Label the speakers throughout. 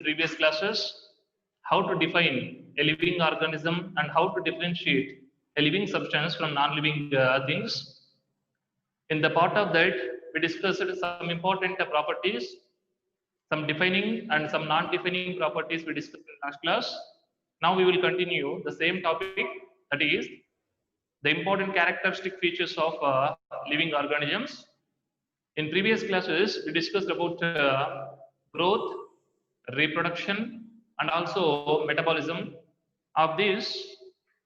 Speaker 1: previous classes how to define a living organism and how to differentiate a living substance from non-living things. In the part of that, we discussed some important properties, some defining and some non-defining properties we discussed in last class. Now we will continue the same topic, that is the important characteristic features of living organisms. In previous classes, we discussed about growth, reproduction, and also metabolism. Of these,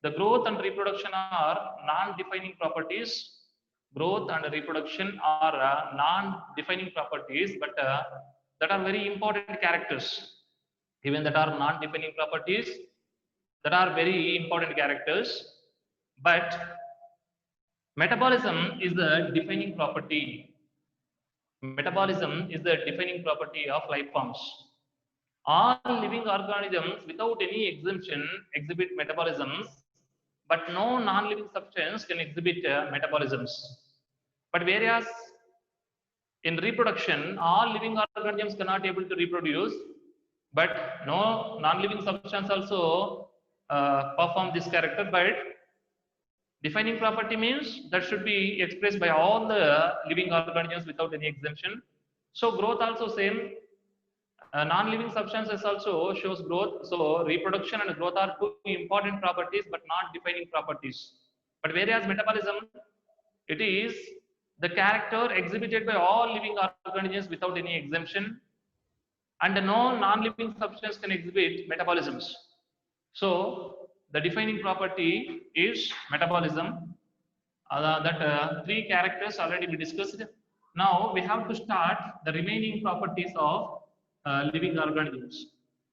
Speaker 1: the growth and reproduction are non-defining properties. Growth and reproduction are non-defining properties, but that are very important characters. Even that are non-defining properties, that are very important characters. But metabolism is the defining property. Metabolism is the defining property of life forms. All living organisms, without any exemption, exhibit metabolisms, but no non-living substance can exhibit metabolisms. But whereas in reproduction, all living organisms cannot able to reproduce, but no non-living substance also perform this character. But defining property means that should be expressed by all the living organisms without any exemption. So growth also same. Non-living substances also shows growth. So reproduction and growth are two important properties, but not defining properties. But whereas metabolism, it is the character exhibited by all living organisms without any exemption, and no non-living substance can exhibit metabolisms. So the defining property is metabolism. Three characters already we discussed. Now we have to start the remaining properties of living organisms.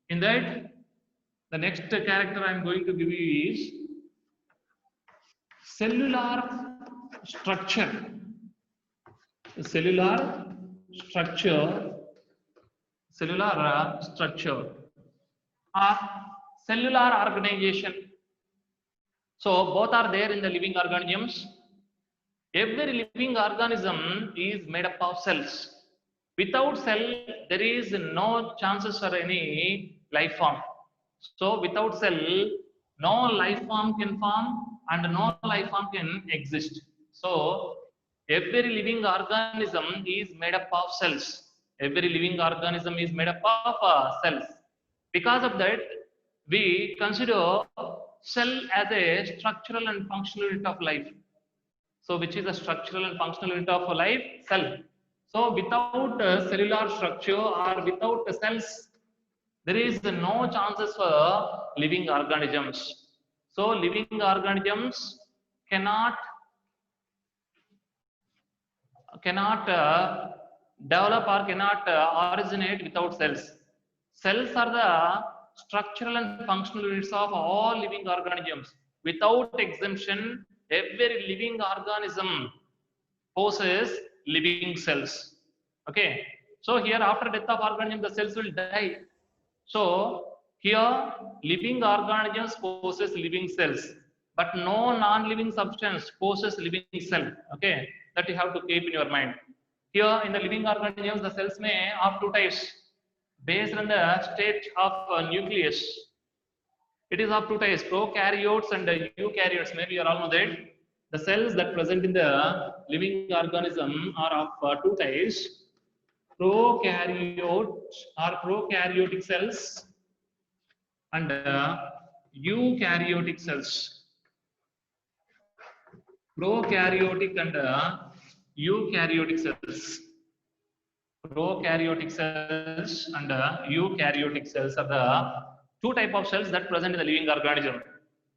Speaker 1: In that, the next character I am going to give you is cellular structure. Cellular structure or cellular organization. So both are there in the living organisms. Every living organism is made up of cells. Without cell, there is no chances for any life form. So without cell, no life form can form and no life form can exist. So every living organism is made up of cells. Every living organism is made up of cells. Because of that, we consider cell as a structural and functional unit of life. So which is a structural and functional unit of life? Cell. So without cellular structure or without cells, there is no chances for living organisms. So living organisms cannot develop or cannot originate without cells. Cells are the structural and functional units of all living organisms. Without exemption, every living organism possesses living cells. Okay. So here after death of organism, the cells will die. So here living organisms possess living cells, but no non-living substance possesses living cell. Okay. That you have to keep in your mind. Here in the living organisms, the cells may have two types based on the state of nucleus. It is of two types, prokaryotes and eukaryotes. Maybe you all know that. The cells that present in the living organism are of two types, prokaryotes or prokaryotic cells and eukaryotic cells. Prokaryotic and eukaryotic cells. Prokaryotic cells and eukaryotic cells are the two types of cells that present in the living organism.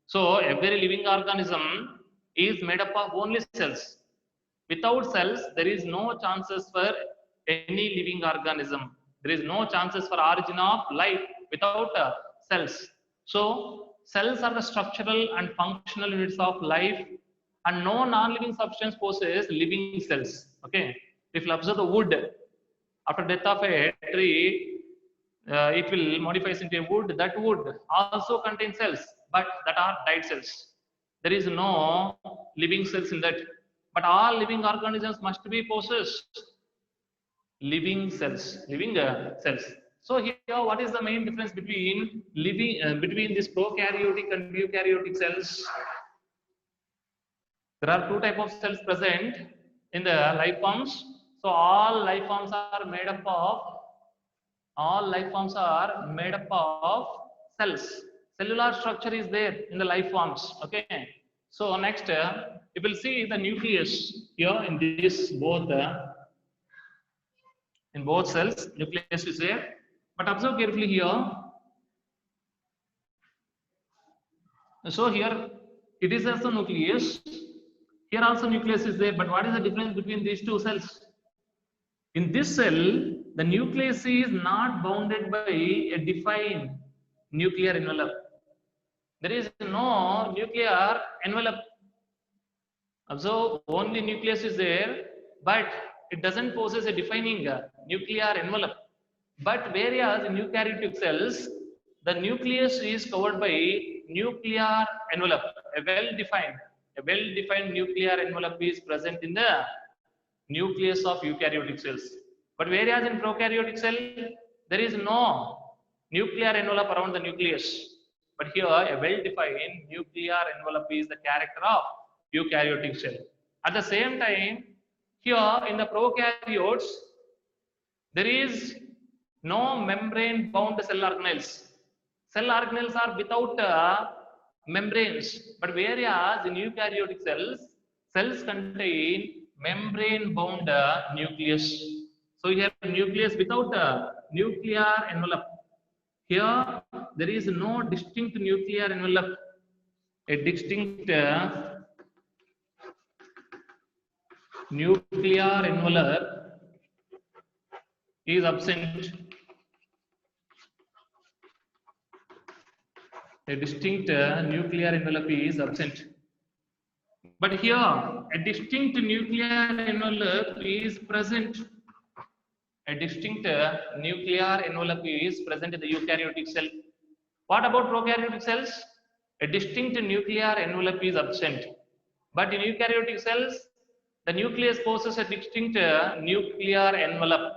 Speaker 1: So every living organism is made up of only cells. Without cells, there is no chances for any living organism. There is no chances for origin of life without cells. So cells are the structural and functional units of life, and no non-living substance possesses living cells. Okay. If you observe the wood, after death of a tree, it will modify into a wood. That wood also contains cells, but that are died cells. There is no living cells in that. But all living organisms must be possess living cells. So here, what is the main difference between between this prokaryotic and eukaryotic cells? There are two types of cells present in the life forms. So all life forms are made up of cells. Cellular structure is there in the life forms. Okay. So next, you will see the nucleus here in this both in both cells. Nucleus is there, but observe carefully here. So here it is also nucleus. Here also nucleus is there, but what is the difference between these two cells? In this cell, the nucleus is not bounded by a defined nuclear envelope. There is no nuclear envelope. Observe, only nucleus is there, but it doesn't possess a defining nuclear envelope. But whereas in eukaryotic cells, the nucleus is covered by nuclear envelope, a well-defined nuclear envelope is present in the nucleus of eukaryotic cells. But whereas in prokaryotic cell, there is no nuclear envelope around the nucleus. But here, a well-defined nuclear envelope is the character of eukaryotic cell. At the same time, here in the prokaryotes, there is no membrane-bound cell organelles. Cell organelles are without membranes. But whereas in eukaryotic cells, cells contain membrane-bound nucleus. So here nucleus without nuclear envelope. Here there is no distinct nuclear envelope. A distinct nuclear envelope is absent. A distinct nuclear envelope is absent. But here, a distinct nuclear envelope is present. A distinct nuclear envelope is present in the eukaryotic cell. What about prokaryotic cells? A distinct nuclear envelope is absent. But in eukaryotic cells, the nucleus possesses a distinct nuclear envelope.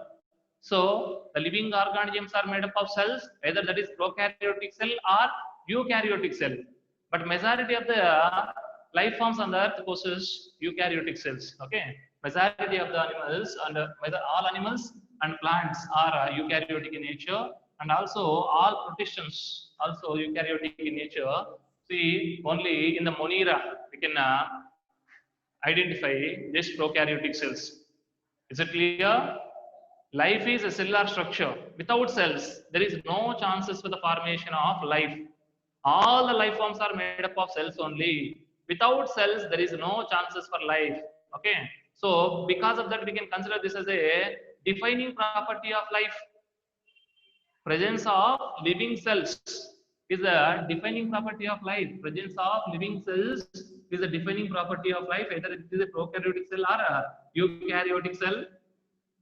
Speaker 1: So, the living organisms are made up of cells, either that is prokaryotic cell or eukaryotic cell. But majority of the life forms on the earth possess eukaryotic cells. Okay, majority of the animals and all animals and plants are eukaryotic in nature, and also all protistans also eukaryotic in nature. See, only in the Monera we can identify this prokaryotic cells. Is it clear? Life is a cellular structure. Without cells, there is no chances for the formation of life. All the life forms are made up of cells only. Without cells, there is no chances for life. Okay. So, because of that, we can consider this as a defining property of life. Presence of living cells is a defining property of life. Presence of living cells is a defining property of life. Either it is a prokaryotic cell or a eukaryotic cell.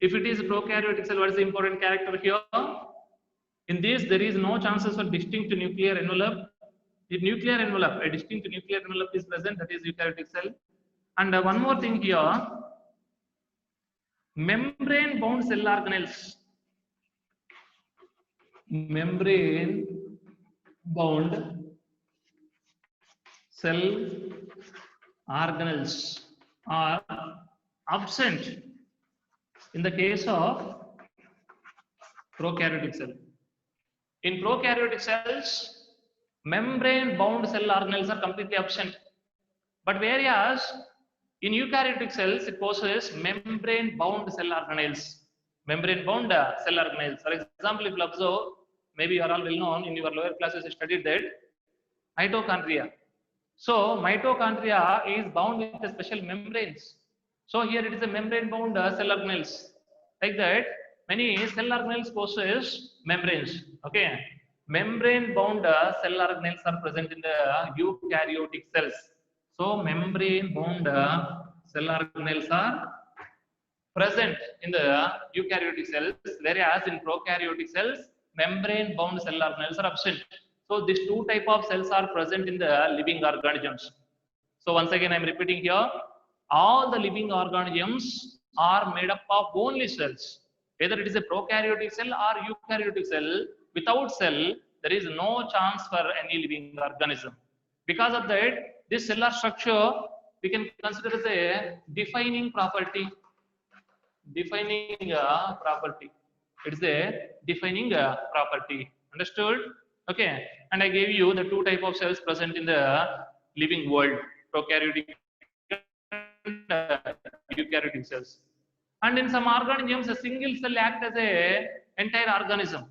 Speaker 1: If it is a prokaryotic cell, what is the important character here? In this, there is no chances for distinct nuclear envelope. The nuclear envelope, a distinct nuclear envelope is present, that is eukaryotic cell. And one more thing here, membrane-bound cell organelles. Membrane-bound cell organelles are absent in the case of prokaryotic cell. In prokaryotic cells, membrane-bound cell organelles are completely absent. But whereas in eukaryotic cells, it possesses membrane-bound cell organelles. Membrane-bound cell organelles. For example, if you observe, maybe you are all well known in your lower classes, you studied that mitochondria. So mitochondria is bound with a special membranes. So here it is a membrane-bound cell organelles. Like that, many cell organelles possess membranes. Okay. Membrane-bound cell organelles are present in the eukaryotic cells. So membrane-bound cell organelles are present in the eukaryotic cells, whereas in prokaryotic cells, membrane-bound cell organelles are absent. So these two type of cells are present in the living organisms. So once again, I am repeating here, all the living organisms are made up of only cells. Either it is a prokaryotic cell or eukaryotic cell. Without cell, there is no chance for any living organism. Because of that, this cellular structure we can consider as a defining property. Defining property. It's a defining property. Understood? Okay. And I gave you the two type of cells present in the living world: prokaryotic and eukaryotic cells. And in some organisms, a single cell acts as a entire organism,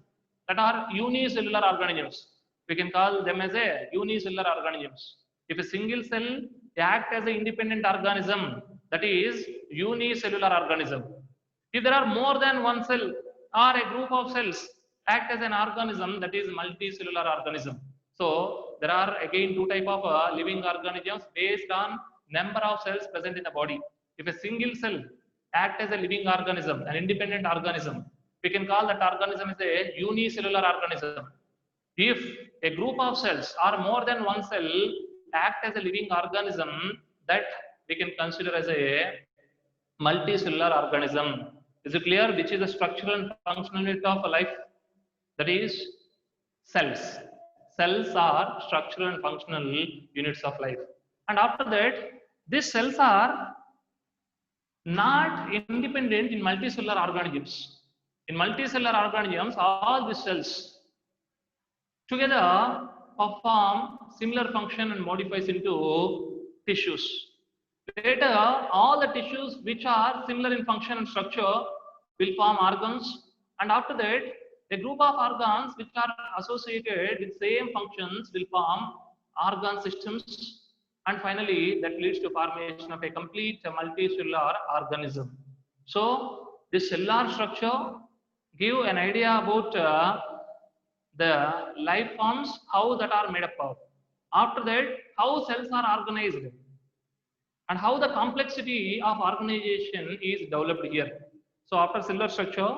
Speaker 1: that are unicellular organisms. We can call them as a unicellular organisms. If a single cell acts as an independent organism, that is unicellular organism. If there are more than one cell or a group of cells act as an organism, that is multicellular organism. So there are again two type of living organisms based on number of cells present in the body. If a single cell act as a living organism, an independent organism, we can call that organism as a unicellular organism. If a group of cells or more than one cell act as a living organism, that we can consider as a multicellular organism. Is it clear which is the structural and functional unit of life? That is cells. Cells are structural and functional units of life. And after that, these cells are not independent in multicellular organisms. In multicellular organisms, all the cells together perform similar function and modifies into tissues. Later, all the tissues which are similar in function and structure will form organs, and after that, a group of organs which are associated with same functions will form organ systems, and finally that leads to formation of a complete multicellular organism. So this cellular structure give an idea about the life forms, how that are made up of. After that, how cells are organized and how the complexity of organization is developed here. So after cellular structure,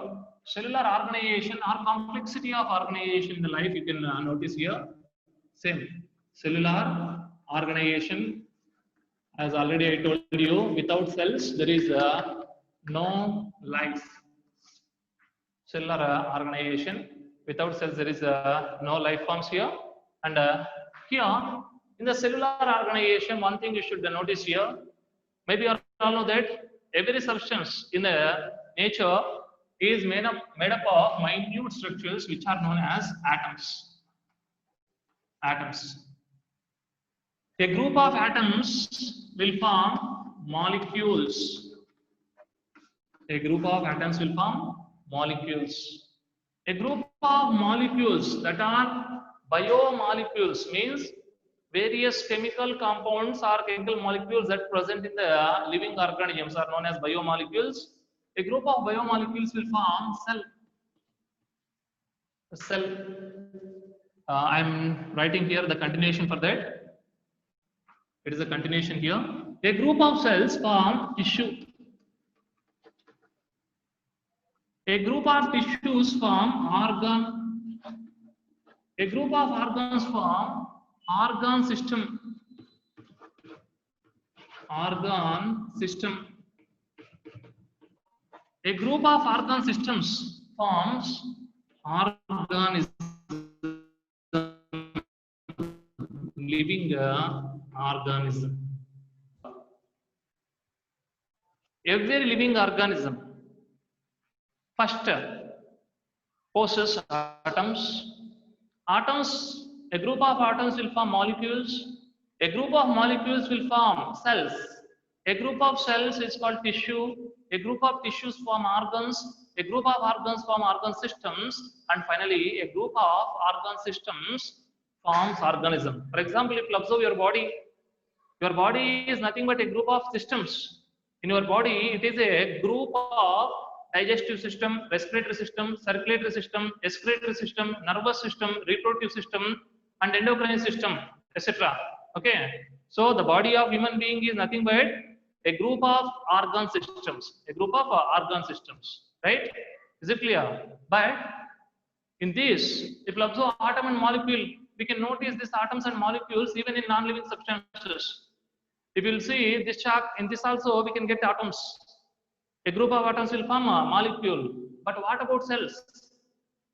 Speaker 1: cellular organization or complexity of organization in the life, you can notice here. Same cellular organization, as already I told you, without cells there is no life. Cellular organization, without cells there is no life forms here. And here in the cellular organization, one thing you should notice here, maybe you all know that every substance in the nature is made up of minute structures which are known as atoms. Atoms. A group of atoms will form molecules. A group of atoms will form molecules. A group of molecules that are biomolecules means various chemical compounds or chemical molecules that present in the living organisms are known as biomolecules. A group of biomolecules will form cell. A cell. I am writing here the continuation for that. It is a continuation here. A group of cells form tissue. A group of tissues form organ. A group of organs form organ system. Organ system. A group of organ systems forms organism. Living organism. Every living organism first possesses atoms. Atoms, a group of atoms will form molecules. A group of molecules will form cells. A group of cells is called tissue. A group of tissues form organs. A group of organs form organ systems. And finally, a group of organ systems forms organism. For example, if you observe your body is nothing but a group of systems. In your body, it is a group of digestive system, respiratory system, circulatory system, excretory system, nervous system, reproductive system, and endocrine system, etc. Okay. So the body of human being is nothing but a group of organ systems. A group of organ systems. Right? Is it clear? But in this, if you observe atom and molecule, we can notice these atoms and molecules even in non-living substances. If you will see this chart, in this also we can get atoms. A group of atoms will form a molecule. But what about cells?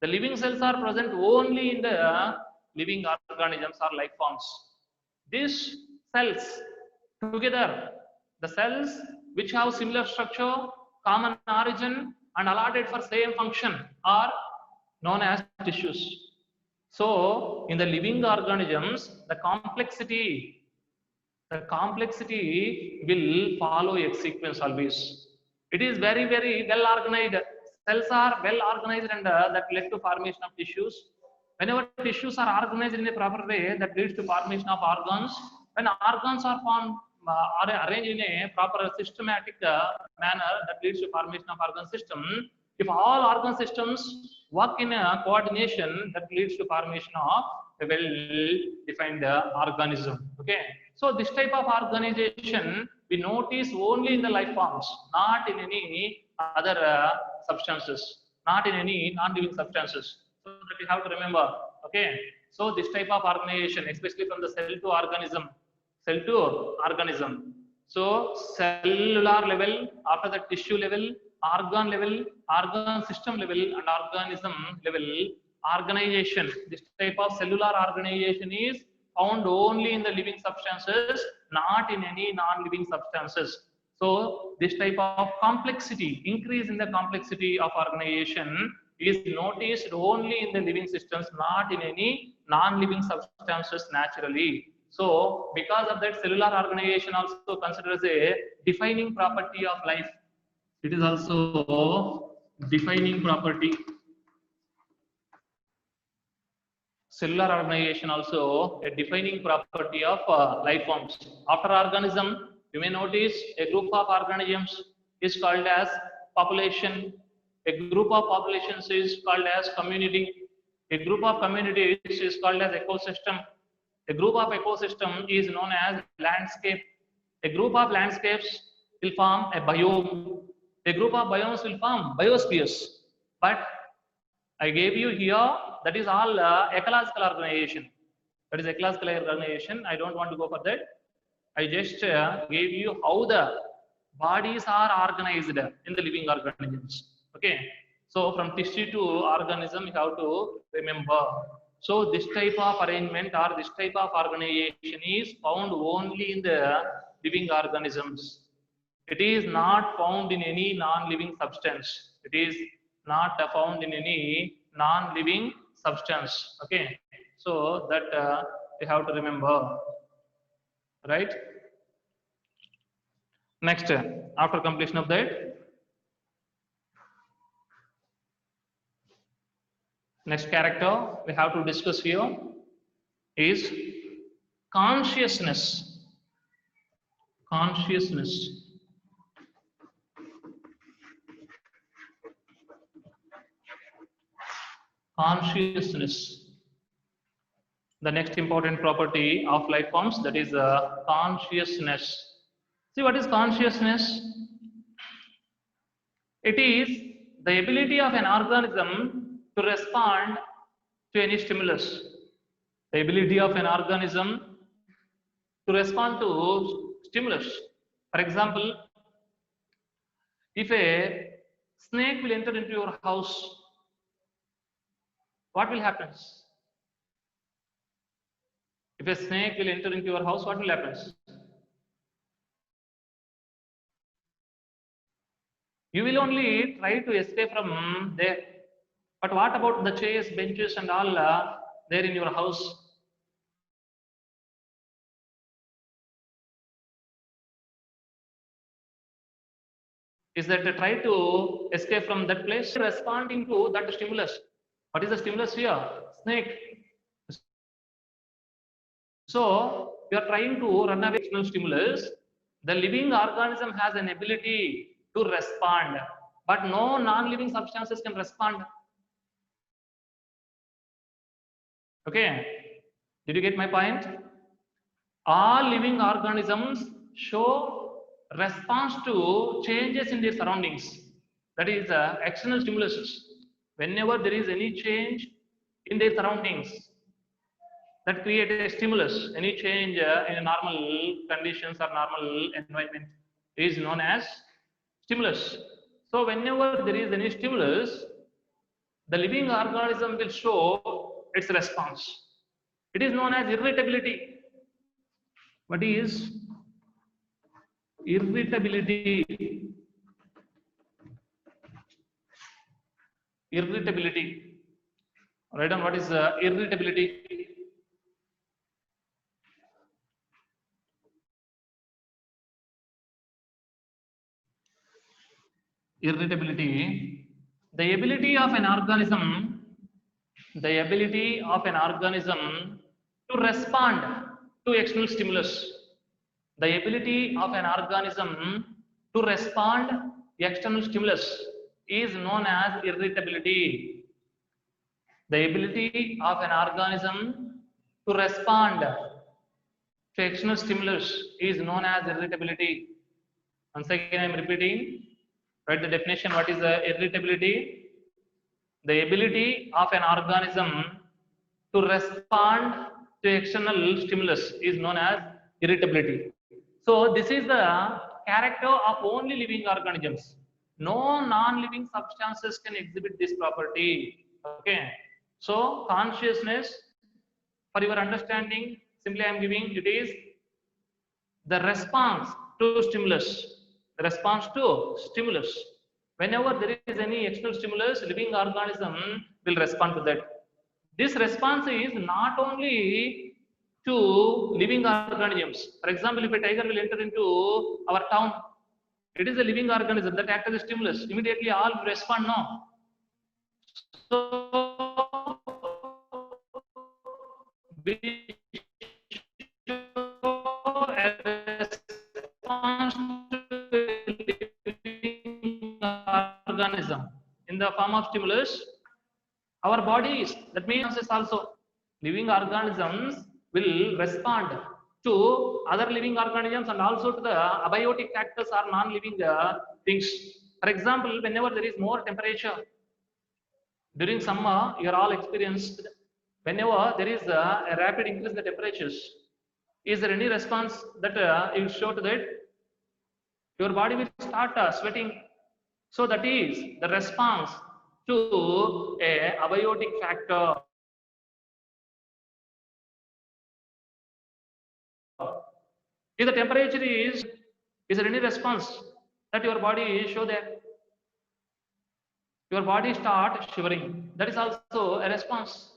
Speaker 1: The living cells are present only in the living organisms or life forms. These cells together, the cells which have similar structure, common origin, and allotted for same function are known as tissues. So, in the living organisms, the complexity will follow a sequence always. It is very, very well organized. Cells are well organized and that led to formation of tissues. Whenever tissues are organized in a proper way, that leads to formation of organs. When organs are formed, are arranged in a proper systematic manner, that leads to formation of organ system. If all organ systems work in a coordination, that leads to formation of a well-defined organism. Okay, so this type of organization we notice only in the life forms, not in any other substances, not in any non-living substances. So that you have to remember. Okay, so this type of organization, especially from the cell to organism. So cellular level, after the tissue level, organ level, organ system level, and organism level organization. This type of cellular organization is found only in the living substances, not in any non-living substances. So this type of complexity, increase in the complexity of organization is noticed only in the living systems, not in any non-living substances naturally. So because of that, cellular organization also considers a defining property of life. It is also defining property. Cellular organization also a defining property of life forms. After organism, you may notice a group of organisms is called as population. A group of populations is called as community. A group of communities is called as ecosystem. A group of ecosystem is known as landscape. A group of landscapes will form a biome. A group of biomes will form biospheres. But I gave you here, that is all ecological organization. That is ecological organization. I don't want to go for that. I just gave you how the bodies are organized in the living organisms. Okay. So from tissue to organism, you have to remember. So this type of arrangement or this type of organization is found only in the living organisms. It is not found in any non-living substance. It is not found in any non-living substance. Okay, so that you have to remember, right? Next, after completion of that, next character we have to discuss here is consciousness. Consciousness. Consciousness. The next important property of life forms, that is consciousness. See, what is consciousness? It is the ability of an organism to respond to any stimulus. The ability of an organism to respond to stimulus. For example, if a snake will enter into your house, what will happen? If a snake will enter into your house, what will happen? You will only try to escape from there. But what about the chairs, benches, and all there in your house? Is that to try to escape from that place, responding to that stimulus? What is the stimulus here? Snake. So you are trying to run away from stimulus. The living organism has an ability to respond, but no non-living substances can respond. Okay, did you get my point? All living organisms show response to changes in their surroundings. That is external stimulus. Whenever there is any change in their surroundings, that create a stimulus, any change in normal conditions or normal environment is known as stimulus. So whenever there is any stimulus, the living organism will show its response. It is known as irritability. What is irritability? Irritability. Write down what is irritability. Irritability. The ability of an organism to respond to external stimulus. The ability of an organism to respond to external stimulus is known as irritability. The ability of an organism to respond to external stimulus is known as irritability. Once again, I am repeating. Write the definition. What is irritability? The ability of an organism to respond to external stimulus is known as irritability. So this is the character of only living organisms. No non-living substances can exhibit this property. Okay. So consciousness, for your understanding, simply I am giving it is the response to stimulus. The response to stimulus. Whenever there is any external stimulus, living organism will respond to that. This response is not only to living organisms. For example, if a tiger will enter into our town, it is a living organism that acts as a stimulus. Immediately all will respond, no. So, we show a response to living organism in the form of stimulus. Our bodies, that means also living organisms will respond to other living organisms and also to the abiotic factors or non-living things. For example, whenever there is more temperature during summer, you are all experienced. Whenever there is a rapid increase in the temperatures, is there any response that you show to that? Your body will start sweating. So that is the response to a abiotic factor. If the temperature is there any response that your body show that? Your body start shivering. That is also a response.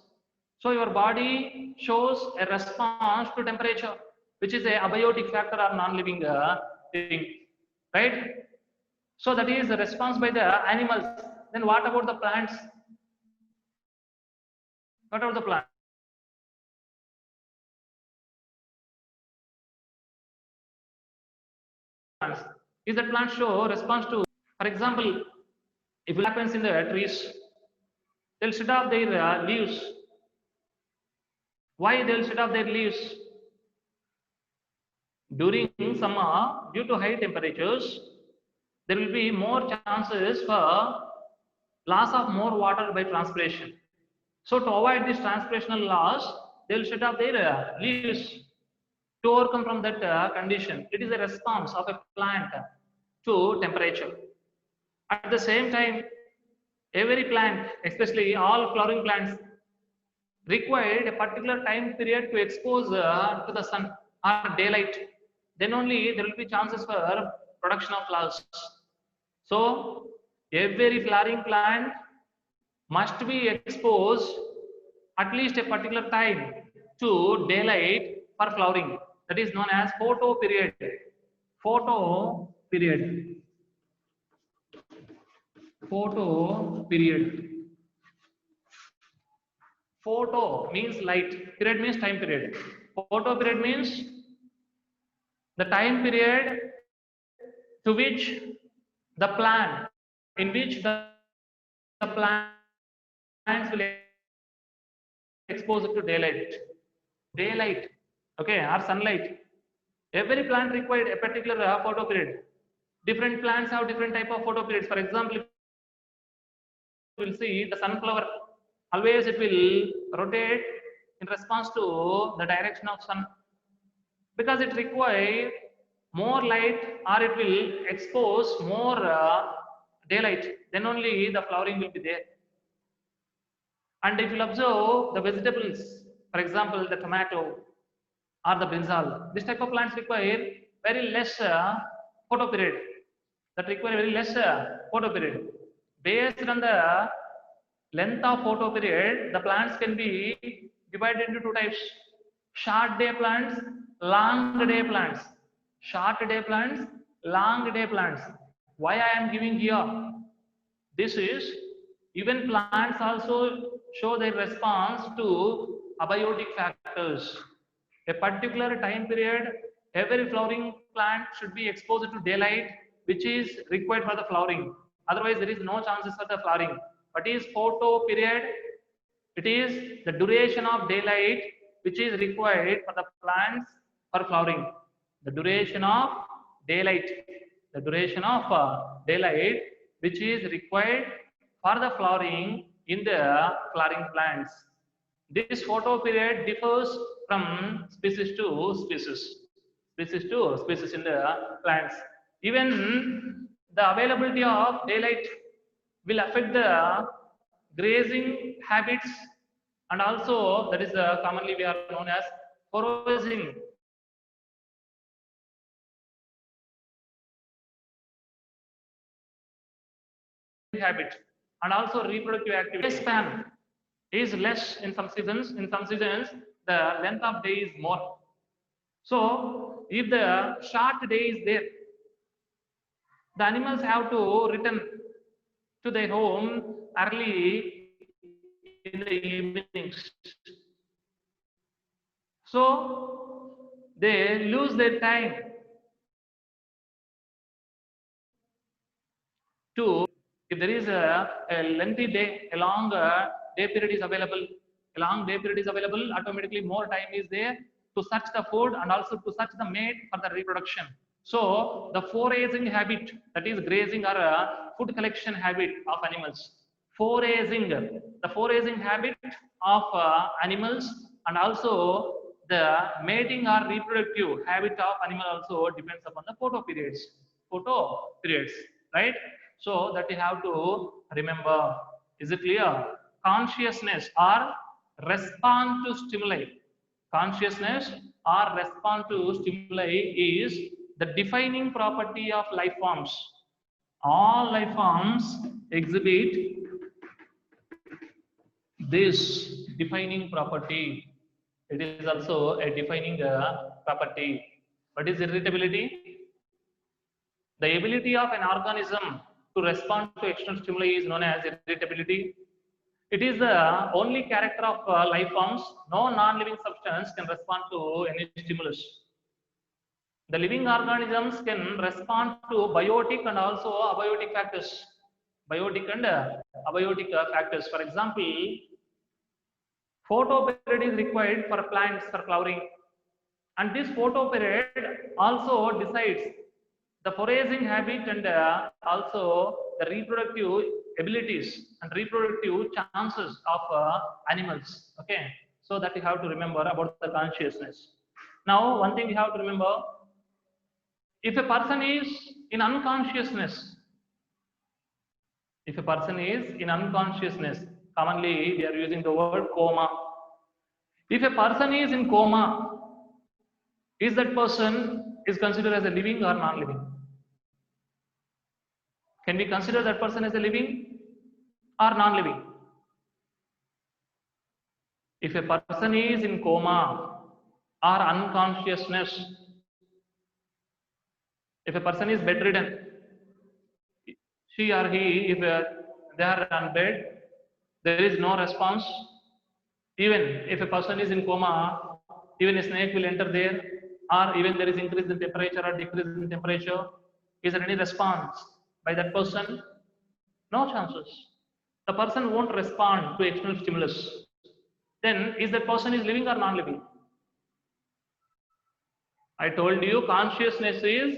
Speaker 1: So your body shows a response to temperature, which is a abiotic factor or non-living thing, right? So that is the response by the animals. Then what about the plants? What about the plants? Is that plant show response to, for example, if it happens in the trees, they'll set off their leaves. Why they'll set off their leaves? During summer, due to high temperatures, there will be more chances for loss of more water by transpiration. So to avoid this transpirational loss, they will set off their leaves to overcome from that condition. It is a response of a plant to temperature. At the same time, every plant, especially all flowering plants, required a particular time period to expose to the sun or daylight. Then only there will be chances for production of flowers. So every flowering plant must be exposed at least a particular time to daylight for flowering. That is known as photo period. Photo period. Photo period. Photo means light. Period means time period. Photo period means the time period to which the plant, in which the plants will expose it to daylight. Daylight, okay, or sunlight. Every plant required a particular photo period. Different plants have different type of photo periods. For example, you will see the sunflower. Always it will rotate in response to the direction of sun, because it requires more light or it will expose more daylight. Then only the flowering will be there. And if you observe the vegetables, for example, the tomato or the brinjal, this type of plants require very less photo period. That require very less photo period. Based on the length of photo period, the plants can be divided into two types: short day plants, long day plants. Short day plants, long day plants. Why I am giving here? This is, even plants also show their response to abiotic factors. A particular time period, every flowering plant should be exposed to daylight, which is required for the flowering. Otherwise, there is no chances for the flowering. What is photo period? It is the duration of daylight which is required for the plants for flowering. The duration of daylight, the duration of daylight which is required for the flowering in the flowering plants. This photo period differs from species to species in the plants. Even the availability of daylight will affect the grazing habits, and also that is commonly we are known as foraging habit, and also reproductive activity. Span is less in some seasons. In some seasons, the length of day is more. So, if the short day is there, the animals have to return to their home early in the evenings. So, they lose their time to, if there is a lengthy day, a long day period is available, a long day period is available, automatically more time is there to search the food and also to search the mate for the reproduction. So the foraging habit, that is grazing or food collection habit of animals, the foraging habit of animals, and also the mating or reproductive habit of animal also depends upon the photo periods, right? So that you have to remember. Is it clear? Consciousness or respond to stimuli. Consciousness or respond to stimuli is the defining property of life forms. All life forms exhibit this defining property. It is also a defining property. What is irritability? The ability of an organism to respond to external stimuli is known as irritability. It is the only character of life forms. No non-living substance can respond to any stimulus. The living organisms can respond to biotic and also abiotic factors. Biotic and abiotic factors. For example, photoperiod is required for plants for flowering, and this photoperiod also decides the foraging habit and also the reproductive abilities and reproductive chances of animals. Okay, so that you have to remember about the consciousness. Now, one thing you have to remember: if a person is in unconsciousness, if a person is in unconsciousness, commonly we are using the word coma. If a person is in coma, is that person is considered as a living or non-living? Can we consider that person as a living or non-living? If a person is in coma or unconsciousness, if a person is bedridden, she or he, if they are on bed, there is no response. Even if a person is in coma, even a snake will enter there, or even there is increase in temperature or decrease in temperature. Is there any response by that person? No chances. The person won't respond to external stimulus. Then is that person is living or non-living? I told you consciousness is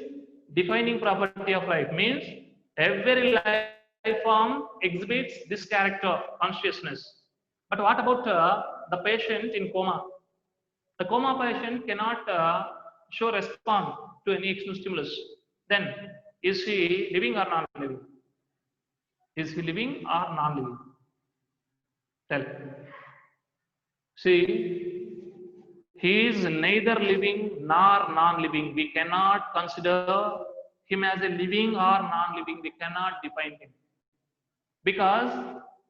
Speaker 1: defining property of life. Means every life form exhibits this character, consciousness. But what about the patient in coma? The coma patient cannot show response to any external stimulus. Then is he living or non-living? Is he living or non-living? Tell. See, he is neither living nor non-living. We cannot consider him as a living or non-living. We cannot define him. Because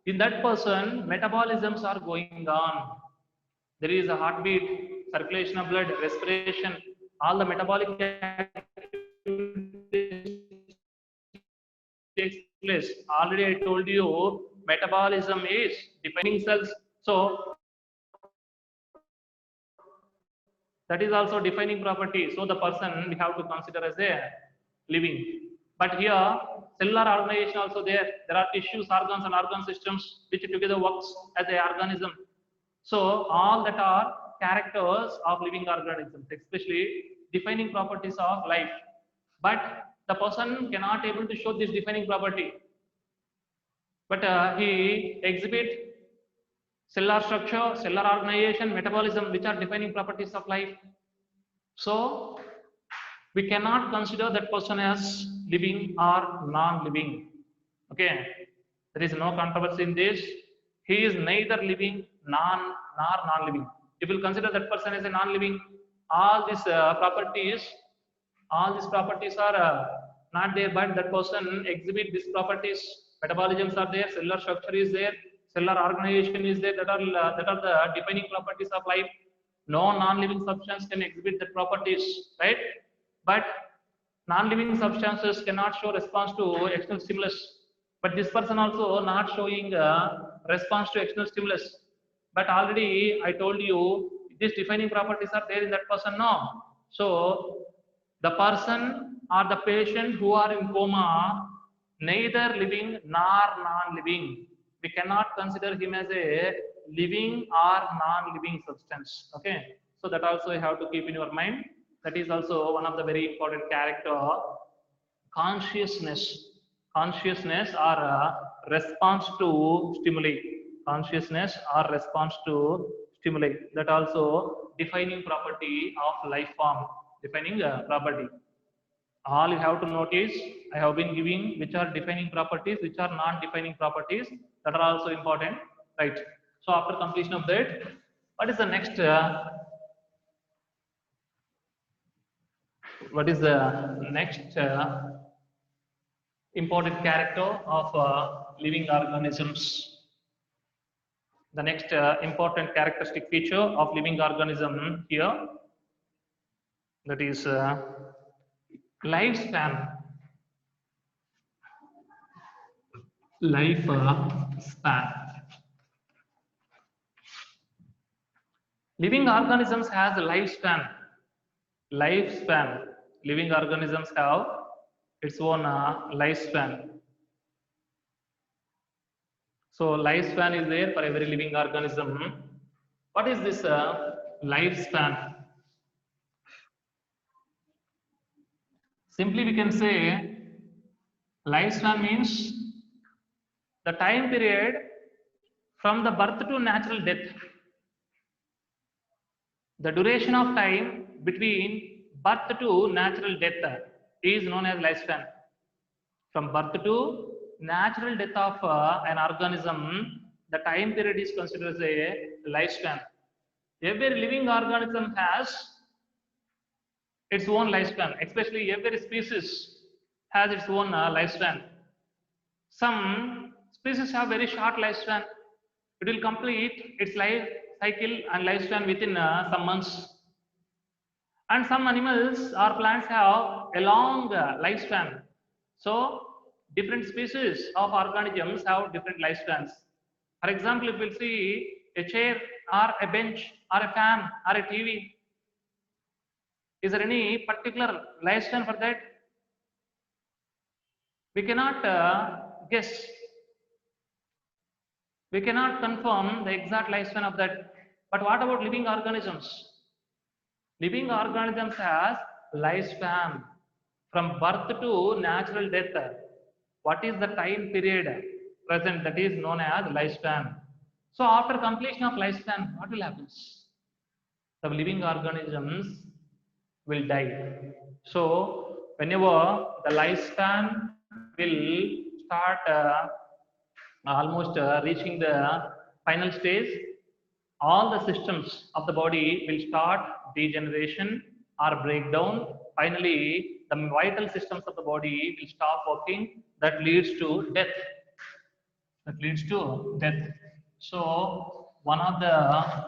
Speaker 1: in that person, metabolisms are going on. There is a heartbeat, circulation of blood, respiration, all the metabolic activity takes place. Already I told you, metabolism is defining cells. So that is also defining property. So the person we have to consider as a living. But here, cellular organization also there. There are tissues, organs, and organ systems which together works as a organism. So all that are characters of living organisms, especially defining properties of life. But the person cannot able to show this defining property. But he exhibit cellular structure, cellular organization, metabolism, which are defining properties of life. So we cannot consider that person as living or non-living. Okay, there is no controversy in this. He is neither living nor non-living. If you consider that person as a non-living, all these properties are not there, but that person exhibit these properties. Metabolisms are there, cellular structure is there, cellular organization is there. That are the defining properties of life. No non-living substance can exhibit the properties, right? But non-living substances cannot show response to external stimulus. But this person also not showing response to external stimulus. But already I told you these defining properties are there in that person now. So the person or the patient who are in coma, neither living nor non-living. We cannot consider him as a living or non-living substance. Okay, so that also you have to keep in your mind. That is also one of the very important character. Consciousness or response to stimuli. Consciousness or response to stimuli. That also defining property of life form. Defining property. All you have to notice, I have been giving which are defining properties, which are non-defining properties, that are also important, right? So after completion of that, what is the next? What is the next important character of living organisms? The next important characteristic feature of living organism here, that is lifespan. Lifespan. Living organisms has a lifespan. Living organisms have its own lifespan. So lifespan is there for every living organism. What is this lifespan? Simply we can say lifespan means the time period from the birth to natural death. The duration of time between birth to natural death is known as lifespan. From birth to natural death of an organism, the time period is considered as a lifespan. Every living organism has its own lifespan, especially every species has its own lifespan. Some species have very short lifespan. It will complete its life cycle and lifespan within some months. And some animals or plants have a long lifespan. So different species of organisms have different lifespans. For example, if we'll see a chair or a bench or a fan or a TV, is there any particular lifespan for that? We cannot guess. We cannot confirm the exact lifespan of that. But what about living organisms? Living organisms has lifespan from birth to natural death. What is the time period present? That is known as lifespan. So after completion of lifespan, what will happen? The living organisms will die. So whenever the lifespan will start almost reaching the final stage, all the systems of the body will start degeneration or breakdown. Finally, the vital systems of the body will stop working. That leads to death. That leads to death. So one of the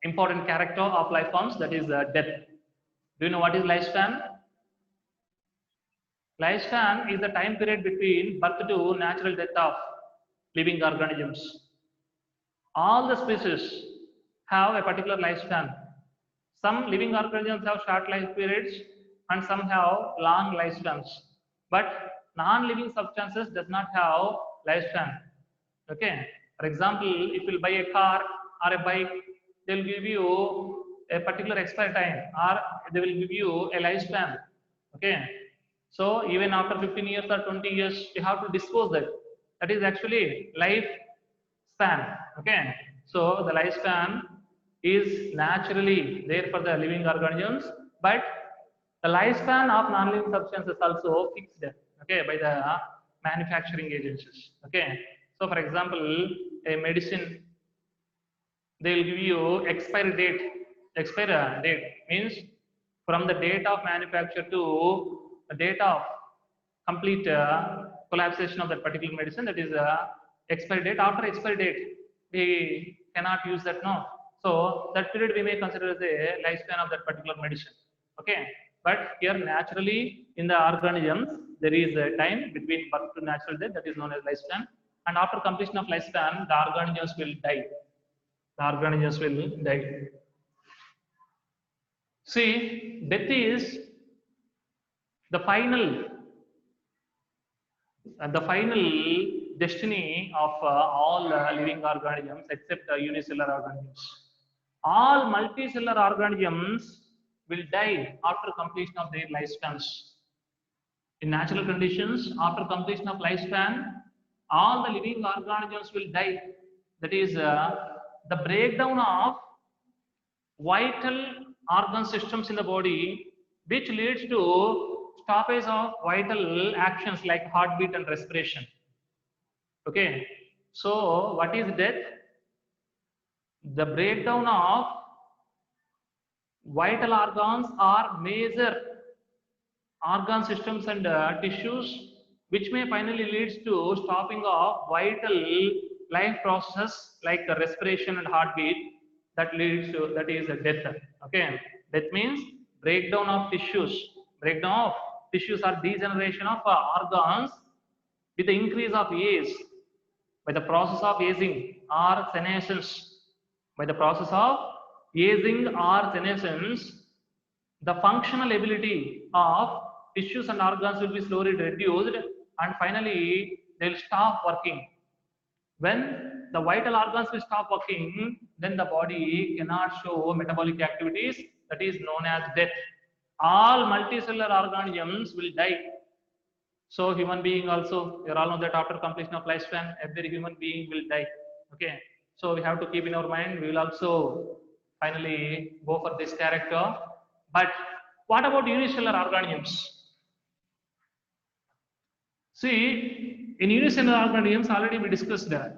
Speaker 1: important character of life forms, that is death. Do you know what is lifespan? Lifespan is the time period between birth to natural death of living organisms. All the species have a particular lifespan. Some living organisms have short life periods and some have long lifespans. But non-living substances does not have lifespan. Okay. For example, if you buy a car or a bike, they will give you a particular expiry time or they will give you a lifespan. Okay. So even after 15 years or 20 years, you have to dispose that. That is actually life span. Okay. So the lifespan is naturally there for the living organisms, but the lifespan of non-living substances also fixed, okay, by the manufacturing agencies. Okay. So for example, a medicine, they will give you expiry date. Expiry date means from the date of manufacture to the date of complete collapsation of that particular medicine, that is expiry date. After expiry date, we cannot use that now. So that period we may consider as a lifespan of that particular medicine. Okay. But here naturally in the organisms, there is a time between birth to natural death, that is known as lifespan. And after completion of lifespan, the organisms will die. The organisms will die. See, death is the final destiny of all living organisms except unicellular organisms. All multicellular organisms will die after completion of their lifespans. In natural conditions, after completion of lifespan, all the living organisms will die. That is the breakdown of vital organ systems in the body, which leads to stoppage of vital actions like heartbeat and respiration. Okay. So what is death? The breakdown of vital organs or major organ systems and tissues, which may finally leads to stopping of vital life processes like respiration and heartbeat. That leads to, that is death. Okay. Death means breakdown of tissues. Breakdown of tissues or degeneration of organs with the increase of age by the process of aging or senescence. By the process of aging or senescence, the functional ability of tissues and organs will be slowly reduced and finally they will stop working. When the vital organs will stop working, then the body cannot show metabolic activities, that is known as death. All multicellular organisms will die. So human being also, you all know that after completion of lifespan, every human being will die. Okay. So we have to keep in our mind, we will also finally go for this character. But what about unicellular organisms? See, in unicellular organisms, already we discussed that.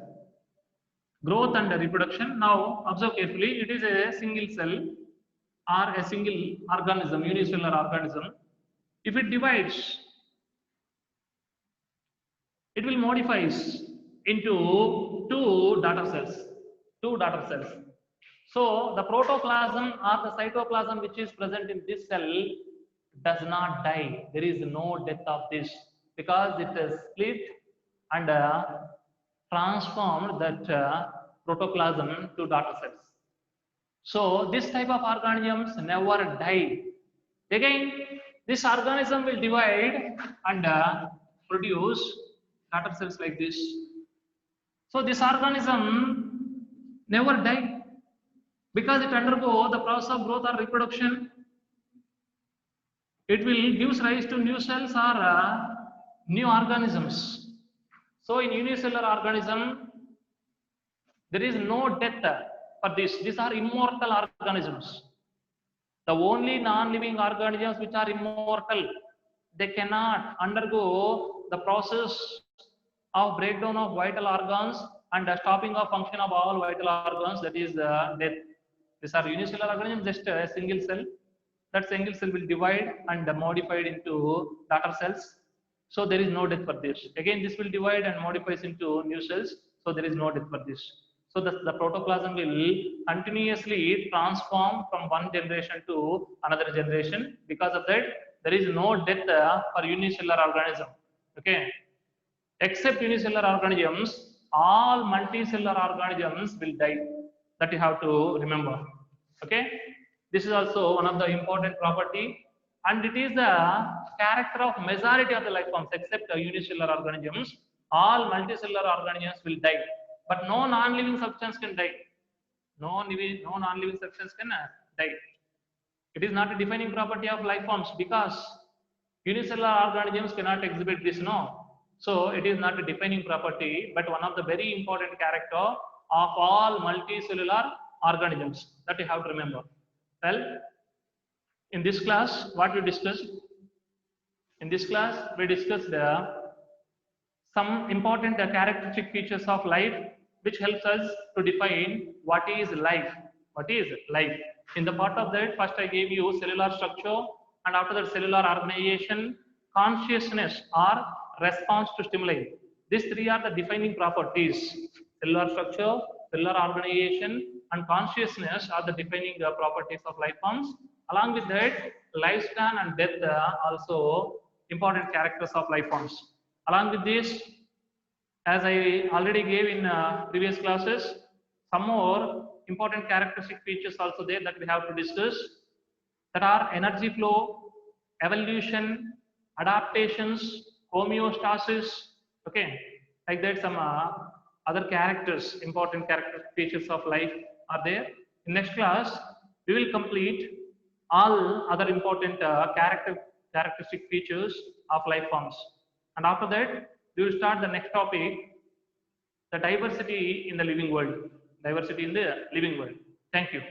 Speaker 1: Growth and reproduction. Now, observe carefully, it is a single cell or a single organism, unicellular organism. If it divides, it will modifies into two daughter cells. So the protoplasm or the cytoplasm which is present in this cell does not die. There is no death of this because it is split and transformed that protoplasm to daughter cells. So this type of organisms never die. Again, this organism will divide and produce daughter cells like this. So this organism never die because it undergo the process of growth or reproduction. It will give rise to new cells or new organisms. So in unicellular organism, there is no death for this. These are immortal organisms. The only non-living organisms which are immortal, they cannot undergo the process of breakdown of vital organs and stopping of function of all vital organs, that is death. These are unicellular organisms, just a single cell. That single cell will divide and modified into daughter cells. So there is no death for this. Again, this will divide and modifies into new cells. So there is no death for this. So the protoplasm will continuously transform from one generation to another generation. Because of that, there is no death for unicellular organism. Okay. Except unicellular organisms, all multicellular organisms will die. That you have to remember. Okay. This is also one of the important property, and it is the character of majority of the life forms except unicellular organisms. All multicellular organisms will die, but no non-living substance can die. No non-living substance can die. It is not a defining property of life forms because unicellular organisms cannot exhibit this, no. So it is not a defining property, but one of the very important character of all multicellular organisms that you have to remember. Well, in this class, what we discussed? In this class, we discussed some important characteristic features of life which helps us to define what is life. What is life? In the part of that, first I gave you cellular structure, and after that cellular organization, consciousness or response to stimuli. These three are the defining properties. Cellular structure, cellular organization, and consciousness are the defining properties of life forms. Along with that, lifespan and death are also important characters of life forms. Along with this, as I already gave in previous classes, some more important characteristic features also there that we have to discuss, that are energy flow, evolution, adaptations, homeostasis. Okay, like that some other characters, important character features of life are there. In next class, we will complete all other important characteristic features of life forms. And after that, we will start the next topic, the diversity in the living world. Diversity in the living world. Thank you.